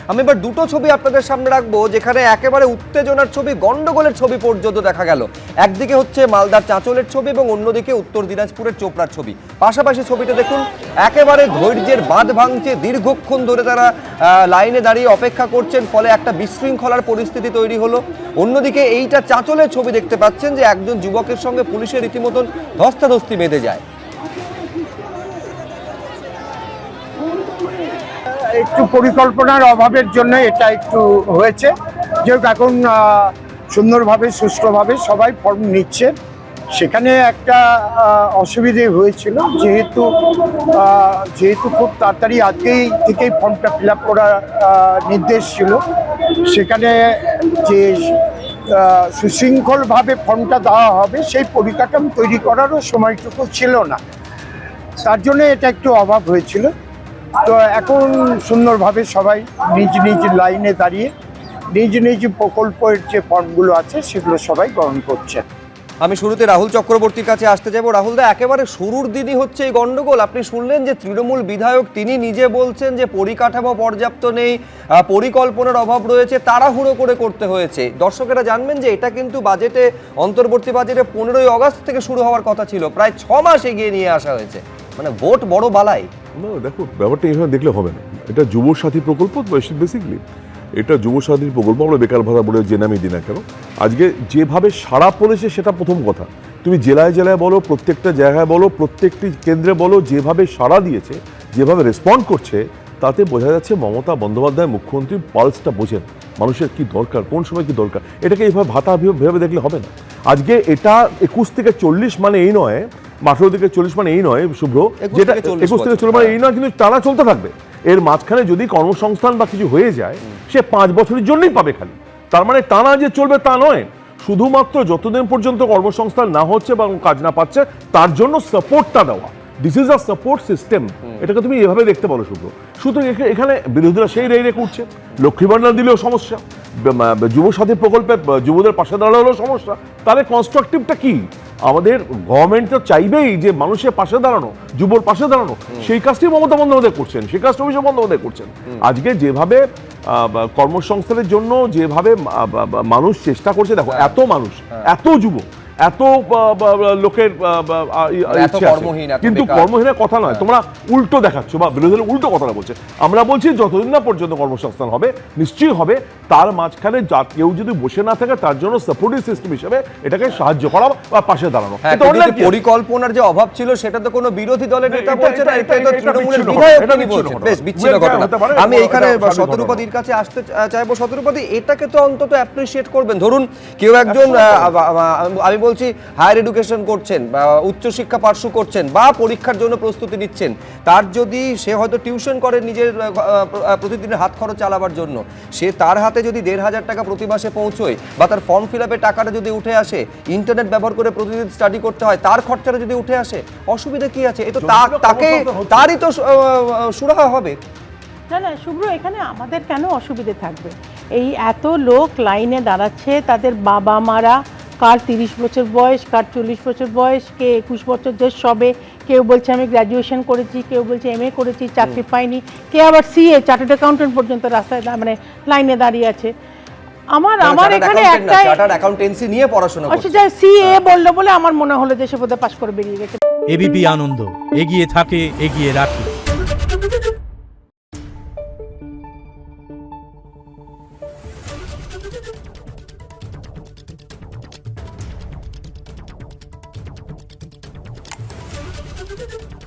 আমি এবার দুটো ছবি আপনাদের সামনে রাখবো যেখানে একেবারে উত্তেজনার ছবি, গন্ডগোলের ছবি পর্যন্ত দেখা গেল। একদিকে হচ্ছে মালদার চাঁচলের ছবি এবং অন্যদিকে উত্তর দিনাজপুরের চোপড়ার ছবি। পাশাপাশি ছবিটা দেখুন, একেবারে ধৈর্যের বাঁধ ভাঙছে, দীর্ঘক্ষণ ধরে তারা লাইনে দাঁড়িয়ে অপেক্ষা করছেন, ফলে একটা বিশৃঙ্খলার পরিস্থিতি তৈরি হলো। অন্যদিকে এইটা চাঁচলের ছবি দেখতে পাচ্ছেন যে একজন যুবকের সঙ্গে পুলিশের রীতিমতন ধস্তাধস্তি বেঁধে যায়। একটু পরিকল্পনার অভাবের জন্য এটা একটু হয়েছে। যেহেতু এখন সুন্দরভাবে সুষ্ঠুভাবে সবাই ফর্ম নিচ্ছে, সেখানে একটা অসুবিধে হয়েছিল, যেহেতু খুব তাড়াতাড়ি আজকেই থেকেই ফর্মটা ফিল আপ করার নির্দেশ ছিল, সেখানে যে সুশৃঙ্খলভাবে ফর্মটা দেওয়া হবে সেই পরিকাঠামো তৈরি করারও সময়টুকু ছিল না, তার জন্য এটা একটু অভাব হয়েছিল। তো এখন সুন্দরভাবে সবাই নিজ নিজ লাইনে দাঁড়িয়ে নিজ নিজ প্রকল্পের যে ফর্মগুলো আছে সেগুলো সবাই গ্রহণ করছে। আমি শুরুতে রাহুল চক্রবর্তীর কাছে আসতে যাবো। রাহুল দা, একেবারে শুরুর দিনই হচ্ছে এই গন্ডগোল। আপনি শুনলেন যে তৃণমূল বিধায়ক তিনি নিজে বলছেন যে পরিকাঠামো পর্যাপ্ত নেই, পরিকল্পনার অভাব রয়েছে, তাড়াহুড়ো করে করতে হয়েছে। দর্শকেরা জানবেন যে এটা কিন্তু বাজেটে, অন্তর্বর্তী বাজেটে 15ই আগস্ট থেকে শুরু হওয়ার কথা ছিল, প্রায় 6 মাস এগিয়ে নিয়ে আসা হয়েছে। মানে ভোট বড় বালাই। না দেখো, ব্যাপারটা এইভাবে দেখলে হবে না। এটা যুব সাথী প্রকল্প বেসিক্যালি, এটা যুব সাথী প্রকল্প। আমরা বেকার ভাতা বলে যে নামই দিই না কেন, আজকে যেভাবে সাড়া পড়েছে সেটা প্রথম কথা। তুমি জেলায় জেলায় বলো, প্রত্যেকটা জায়গায় বলো, প্রত্যেকটি কেন্দ্রে বলো, যেভাবে সাড়া দিয়েছে, যেভাবে রেসপন্ড করছে, তাতে বোঝা যাচ্ছে মমতা বন্দ্যোপাধ্যায় মুখ্যমন্ত্রী পালসটা বোঝেন, মানুষের কি দরকার, কোন সময় কি দরকার। এটাকে এইভাবে ভাতা ভেবে দেখলে হবে না। আজকে এটা 21 থেকে 40 মানে এই নয়, 18 থেকে 40 মানে এই নয় শুভ্র, যেটা 21 থেকে 40 মানে এই নয়, কিন্তু টানা চলতে থাকবে। এর মাঝখানে যদি কর্মসংস্থান বা কিছু হয়ে যায়, সে 5 বছরের জন্যই পাবে খালি। তার মানে টানা যে চলবে তা নয়, শুধুমাত্র যতদিন পর্যন্ত কর্মসংস্থান না হচ্ছে বা কাজ না পাচ্ছে তার জন্য সাপোর্টটা দেওয়া। This is a support system. এটাকে তুমি এভাবে দেখতে পারো শুধু। সুতরাং এখানে বিরোধীরা সেই রেই উঠছে, লক্ষ্মী ভান্ডার দিলেও সমস্যা, যুব সাথী প্রকল্পে যুবদের পাশে দাঁড়ালেও সমস্যা। তাহলে কনস্ট্রাকটিভটা কি? আমাদের গভর্নমেন্ট তো চাইবেই যে মানুষের পাশে দাঁড়ানো, যুবর পাশে দাঁড়ানো। সেই কাজটি মমতা বন্দ্যোপাধ্যায় করছেন, সেই কাজটা অভিষেক বন্দ্যোপাধ্যায় করছেন। আজকে যেভাবে কর্মসংস্থানের জন্য যেভাবে মানুষ চেষ্টা করছে, দেখো এত মানুষ, এত যুব, এত লোকের কিন্তু কর্মহীনের কথা নয়, তোমরা উল্টো দেখাচ্ছ বা বিরোধীরা উল্টো কথাটা বলছে। আমরা বলছি যতদিন না পর্যন্ত কর্মসংস্থান হবে, নিশ্চয়ই হবে, তার মাঝখানে কেউ যদি বসে না থাকে তার জন্য সাপোর্টিভ সিস্টেম হিসেবে এটাকে সাহায্য করা বা পাশে দাঁড়ানো। পরিকল্পনার যে অভাব ছিল সেটা তো কোনো বিরোধী দলের নেতা বলছে না, এটা তো তৃণমূলের বিধায়ক তিনি বলছেন। বেশ বিচ্ছিন্ন ঘটনা। আমি এখানে শতরূপাদির কাছে আসতে চাইবো। শতরূপাদি, এটাকে তো অন্তত অ্যাপ্রিশিয়েট করবেন। ধরুন কেউ একজন, আমি বলছি হায়ার এডুকেশন করছেন বা উচ্চশিক্ষা পার্শ্ব করছেন বা পরীক্ষার জন্য প্রস্তুতি নিচ্ছেন, তার যদি সে হয়তো টিউশন করে নিজের প্রতিদিনের হাত খরচ চালাবার জন্য, সে তার হাতে যদি 1,500 টাকা প্রতি মাসে পৌঁছয় বা তার ফর্ম ফিল আপের টাকাটা যদি উঠে আসে, ইন্টারনেট ব্যবহার করে প্রতিদিন স্টাডি করতে হয়, তার খরচাটা যদি উঠে আসে, অসুবিধা কি আছে? এই তো তাকে, তারই তো সুরাহা হবে। না না শুভ্র, এখানে আমাদের কেন অসুবিধে থাকবে? এই এত লোক লাইনে দাঁড়াচ্ছে, তাদের বাবা মারা, কার 30 বছর বয়স, কার 40 বছর বয়স, কে 21 বছর বয়স সবে, কেউ বলছে আমি গ্র্যাজুয়েশন করেছি, কেউ বলছে MA করেছি, চাকরি পাইনি, কে আবার CA চার্টার্ড অ্যাকাউন্টেন্ট পর্যন্ত রাস্তায় মানে লাইনে দাঁড়িয়ে আছে। আমার এখানে একটা চার্টার্ড অ্যাকাউন্টেন্সি নিয়ে পড়াশোনা করছে, আচ্ছা CA বললো বলে আমার মনে হলো যে সে বোধহয় পাশ করে বেরিয়ে গেছে। ABP আনন্দ, এগিয়ে থাকে, এগিয়ে রাখে। Thank you.